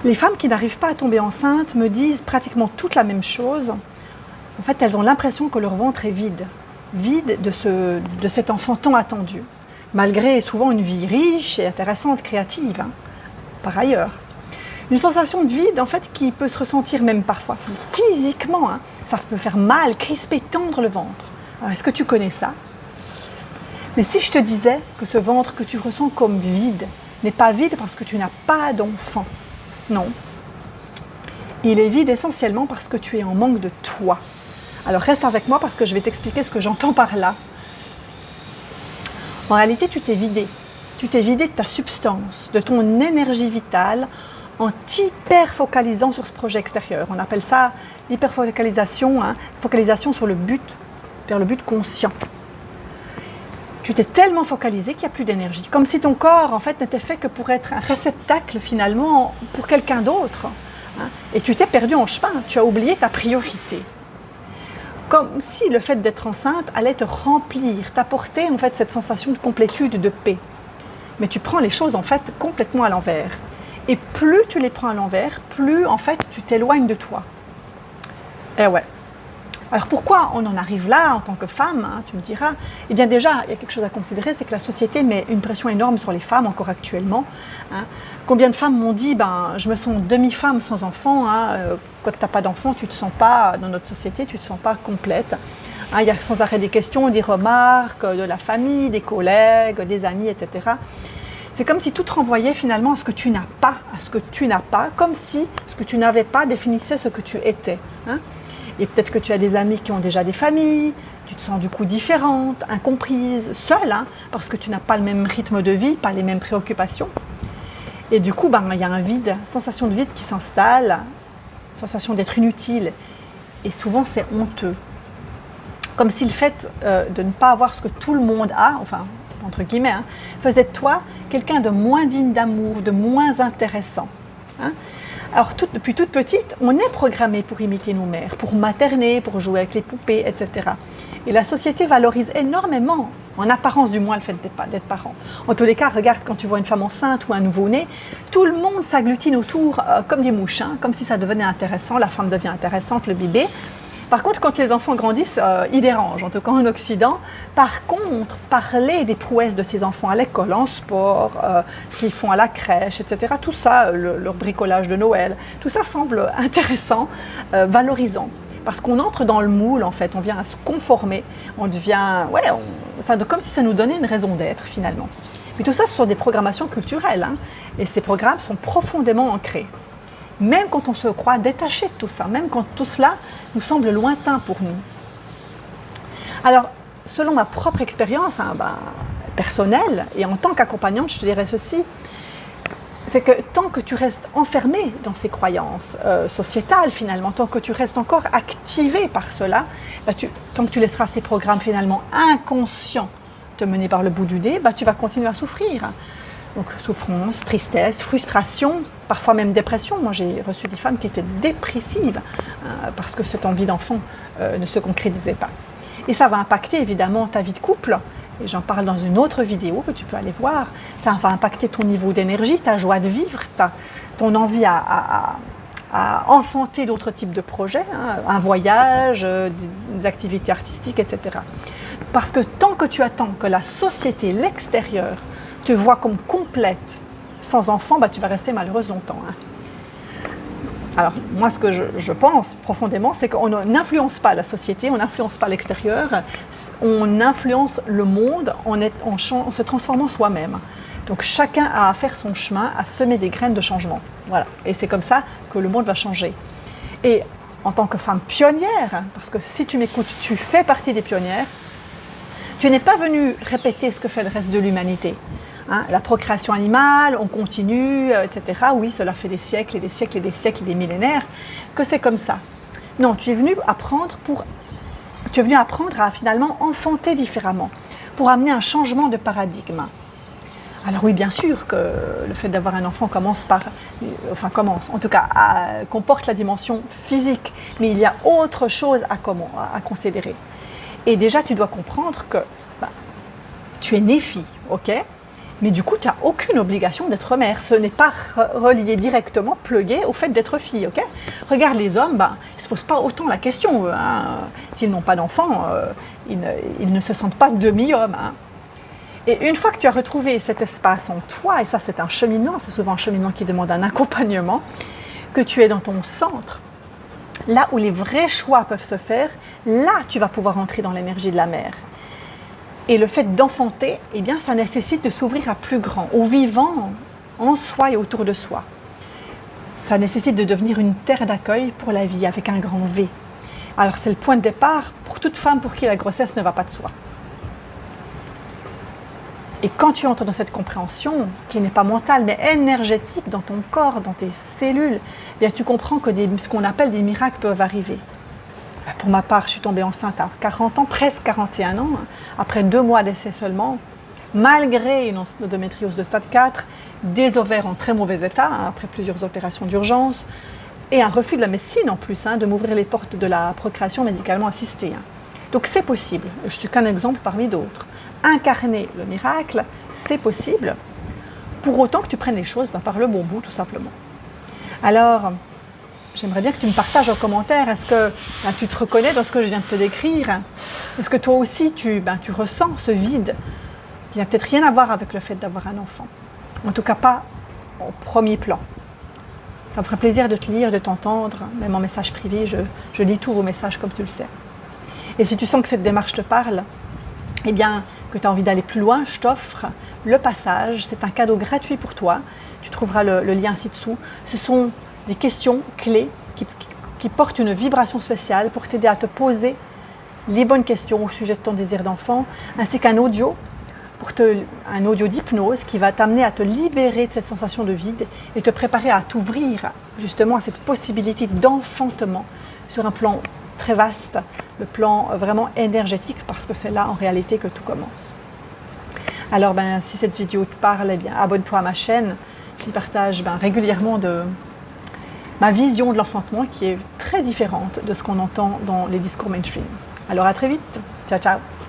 Les femmes qui n'arrivent pas à tomber enceinte me disent pratiquement toute la même chose. En fait, elles ont l'impression que leur ventre est vide, vide de cet enfant tant attendu, malgré souvent une vie riche et intéressante, créative, par ailleurs. Une sensation de vide, en fait, qui peut se ressentir même parfois physiquement. Ça peut faire mal, crisper, tendre le ventre. Alors, est-ce que tu connais ça? Mais si je te disais que ce ventre que tu ressens comme vide n'est pas vide parce que tu n'as pas d'enfant, non. Il est vide essentiellement parce que tu es en manque de toi. Alors reste avec moi parce que je vais t'expliquer ce que j'entends par là. En réalité, tu t'es vidé. Tu t'es vidé de ta substance, de ton énergie vitale, en t'hyper-focalisant sur ce projet extérieur. On appelle ça l'hyperfocalisation, focalisation sur le but, vers le but conscient. Tu t'es tellement focalisé qu'il n'y a plus d'énergie. Comme si ton corps, en fait, n'était fait que pour être un réceptacle, finalement, pour quelqu'un d'autre. Et tu t'es perdu en chemin, tu as oublié ta priorité. Comme si le fait d'être enceinte allait te remplir, t'apporter, en fait, cette sensation de complétude, de paix. Mais tu prends les choses, en fait, complètement à l'envers. Et plus tu les prends à l'envers, plus, en fait, tu t'éloignes de toi. Eh ouais. Alors pourquoi on en arrive là en tant que femme, tu me diras? Eh bien déjà, il y a quelque chose à considérer, c'est que la société met une pression énorme sur les femmes encore actuellement. Combien de femmes m'ont dit, je me sens demi-femme sans enfant, quand tu n'as pas d'enfant, tu ne te sens pas, dans notre société, tu ne te sens pas complète. Il y a sans arrêt des questions, des remarques de la famille, des collègues, des amis, etc. C'est comme si tout te renvoyait finalement à ce que tu n'as pas, comme si ce que tu n'avais pas définissait ce que tu étais. Et peut-être que tu as des amis qui ont déjà des familles, tu te sens du coup différente, incomprise, seule, parce que tu n'as pas le même rythme de vie, pas les mêmes préoccupations. Et du coup, il y a un vide, sensation de vide qui s'installe, sensation d'être inutile. Et souvent, c'est honteux. Comme si le fait de ne pas avoir ce que tout le monde a, enfin, entre guillemets, faisait de toi quelqu'un de moins digne d'amour, de moins intéressant. Alors, depuis toute petite, on est programmé pour imiter nos mères, pour materner, pour jouer avec les poupées, etc. Et la société valorise énormément, en apparence du moins, le fait d'être parent. En tous les cas, regarde quand tu vois une femme enceinte ou un nouveau-né, tout le monde s'agglutine autour comme des mouches, comme si ça devenait intéressant, la femme devient intéressante, le bébé. Par contre, quand les enfants grandissent, ils dérangent, en tout cas en Occident. Par contre, parler des prouesses de ces enfants à l'école, en sport, ce qu'ils font à la crèche, etc., tout ça, leur bricolage de Noël, tout ça semble intéressant, valorisant. Parce qu'on entre dans le moule, en fait, on vient à se conformer, on devient, comme si ça nous donnait une raison d'être, finalement. Mais tout ça, ce sont des programmations culturelles, et ces programmes sont profondément ancrés. Même quand on se croit détaché de tout ça, même quand tout cela nous semble lointain pour nous. Alors, selon ma propre expérience personnelle, et en tant qu'accompagnante, je te dirais ceci, c'est que tant que tu restes enfermé dans ces croyances sociétales finalement, tant que tu restes encore activé par cela, tant que tu laisseras ces programmes finalement inconscients te mener par le bout du nez, tu vas continuer à souffrir. Donc souffrance, tristesse, frustration, parfois même dépression. Moi j'ai reçu des femmes qui étaient dépressives parce que cette envie d'enfant ne se concrétisait pas. Et ça va impacter évidemment ta vie de couple, et j'en parle dans une autre vidéo que tu peux aller voir. Ça va impacter ton niveau d'énergie, ta joie de vivre, ton envie à enfanter d'autres types de projets, un voyage, des activités artistiques, etc. Parce que tant que tu attends que la société, l'extérieur, te vois comme complète, sans enfant, tu vas rester malheureuse longtemps. Alors, moi, ce que je pense profondément, c'est qu'on n'influence pas la société, on n'influence pas l'extérieur, on influence le monde en se transformant soi-même. Donc, chacun a à faire son chemin, à semer des graines de changement. Voilà. Et c'est comme ça que le monde va changer. Et en tant que femme pionnière, parce que si tu m'écoutes, tu fais partie des pionnières, tu n'es pas venue répéter ce que fait le reste de l'humanité. La procréation animale, on continue, etc. Oui, cela fait des siècles et des siècles et des siècles et des millénaires que c'est comme ça. Non, tu es venu apprendre à finalement enfanter différemment, pour amener un changement de paradigme. Alors oui, bien sûr que le fait d'avoir un enfant comporte la dimension physique, mais il y a autre chose à considérer. Et déjà, tu dois comprendre que tu es née fille, ok ? Mais du coup, tu n'as aucune obligation d'être mère. Ce n'est pas relié directement, plugué au fait d'être fille. Ok? Regarde les hommes, ben, ils ne se posent pas autant la question. Hein. S'ils n'ont pas d'enfants, ils ne se sentent pas demi-hommes. Hein. Et une fois que tu as retrouvé cet espace en toi, et ça c'est un cheminement, c'est souvent un cheminement qui demande un accompagnement, que tu es dans ton centre, là où les vrais choix peuvent se faire, là tu vas pouvoir entrer dans l'énergie de la mère. Et le fait d'enfanter, eh bien, ça nécessite de s'ouvrir à plus grand, au vivant, en soi et autour de soi. Ça nécessite de devenir une terre d'accueil pour la vie, avec un grand V. Alors c'est le point de départ pour toute femme pour qui la grossesse ne va pas de soi. Et quand tu entres dans cette compréhension, qui n'est pas mentale, mais énergétique dans ton corps, dans tes cellules, eh bien, tu comprends que ce qu'on appelle des miracles peuvent arriver. Pour ma part, je suis tombée enceinte à 40 ans, presque 41 ans, après 2 mois d'essai seulement, malgré une endométriose de stade 4, des ovaires en très mauvais état, après plusieurs opérations d'urgence, et un refus de la médecine en plus, de m'ouvrir les portes de la procréation médicalement assistée. Donc c'est possible, je ne suis qu'un exemple parmi d'autres. Incarner le miracle, c'est possible, pour autant que tu prennes les choses par le bon bout, tout simplement. Alors, j'aimerais bien que tu me partages en commentaire, est-ce que tu te reconnais dans ce que je viens de te décrire? Est-ce que toi aussi, tu ressens ce vide qui n'a peut-être rien à voir avec le fait d'avoir un enfant? En tout cas, pas au premier plan. Ça me ferait plaisir de te lire, de t'entendre, même en message privé, je lis tous vos messages comme tu le sais. Et si tu sens que cette démarche te parle, eh bien, que tu as envie d'aller plus loin, je t'offre le passage. C'est un cadeau gratuit pour toi. Tu trouveras le lien ci-dessous. Ce sont des questions clés qui portent une vibration spéciale pour t'aider à te poser les bonnes questions au sujet de ton désir d'enfant, ainsi qu'un audio, un audio d'hypnose qui va t'amener à te libérer de cette sensation de vide et te préparer à t'ouvrir justement à cette possibilité d'enfantement sur un plan très vaste, le plan vraiment énergétique, parce que c'est là en réalité que tout commence. Alors si cette vidéo te parle, eh bien abonne-toi à ma chaîne. J'y partage régulièrement de ma vision de l'enfantement qui est très différente de ce qu'on entend dans les discours mainstream. Alors à très vite, ciao ciao.